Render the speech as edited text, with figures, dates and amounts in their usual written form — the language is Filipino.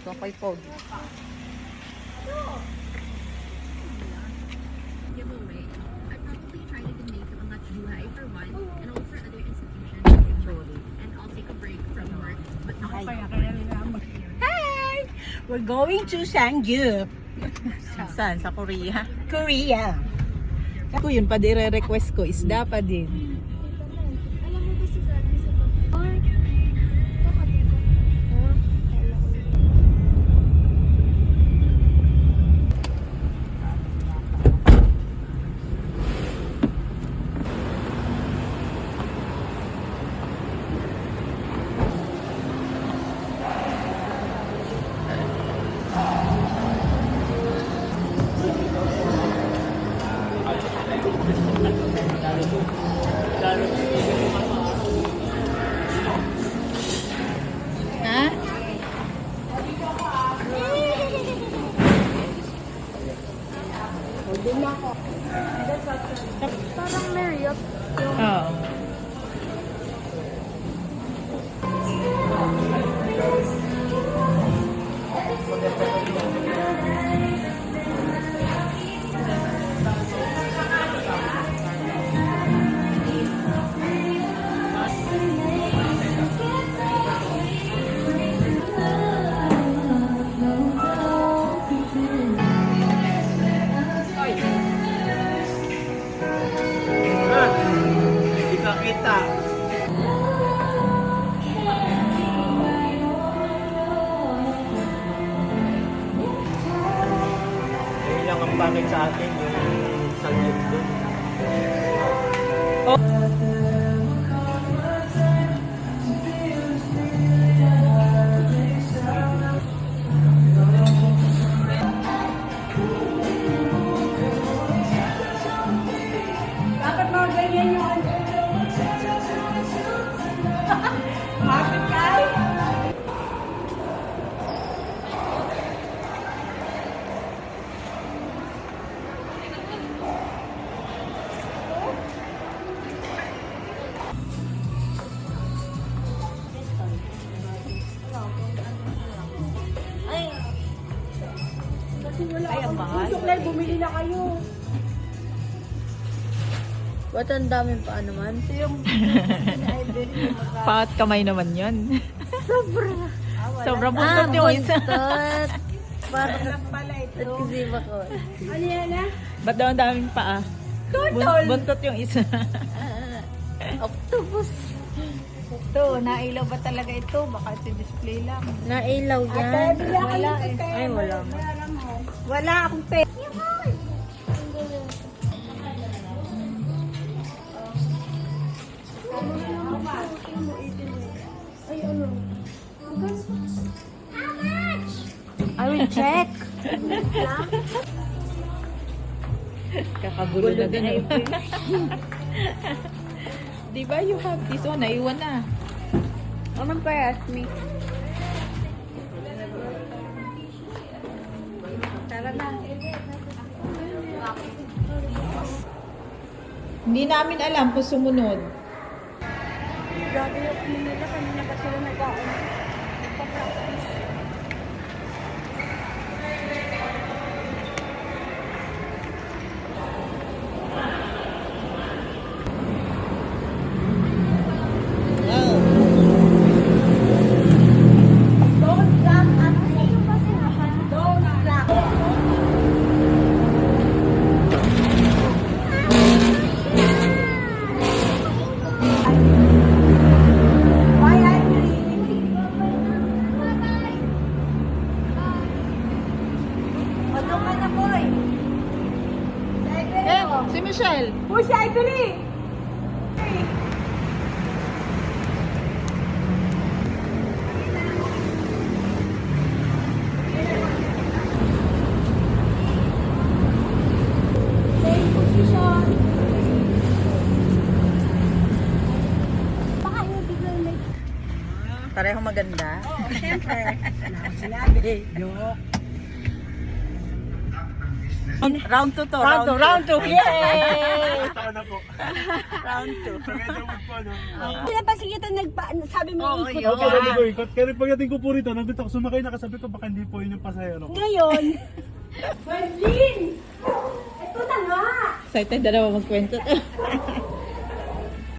Ito kay Pod. Giveaway. I probably try to donate to Angat Buhay for one and also for other institutions. And I'll take a break from work, but not Hi! We're going to Sangyu, Saan? Sa Korea? Korea. Ako yun pa dire-request ko, isda pa din. Alam mo ba si Daddy sa pag- Or, teka. Ha? Parang Marriott. Oo. Hindi ka kita. Ayun lang ang pangit sa atin, yung sagyot doon. Dapat mga ganyan yung Bakit kay? Ay, ang mahal. Suklay, bumili na kayo. Ba't ang dami pa naman? Ito yung Paat kamay naman yun. Sobrang buntot yung isa. buntot. Parang pala ito. at kasi ko. Ano yan na? Ba't daw ang daming paa? Buntot yung isa. Octopus. Ito, nailaw ba talaga ito? Baka ito display lang. Nailaw yan. Wala eh. Ay, wala. Wala akong pera. I will check. Kakagulo na din. Di ba you have this one? Naiwan na. Anong price me? Tara na. Hindi namin alam kung sumunod. Grabe yung nila kanina pa sila nag-aano. Si Michelle. Uy, si Ivory! Same position. Baka yung biglang may... Parehong maganda. Oo, siyempre. Ano ako sinabi? Joke. Round 2 to. Round 2. Yay! Tao na po. Round 2. Sa Gandamud po, no? Sila pa sige ito sabi mo Oo, ikot. yun. Okay, sabi ko ikot. Kaya pagdating ko po rito, nandito ako sumakay na kasabi ko, baka hindi po yun yung pasahero ko. Ngayon, Marlene! Ito na nga! Excited na naman magkwento.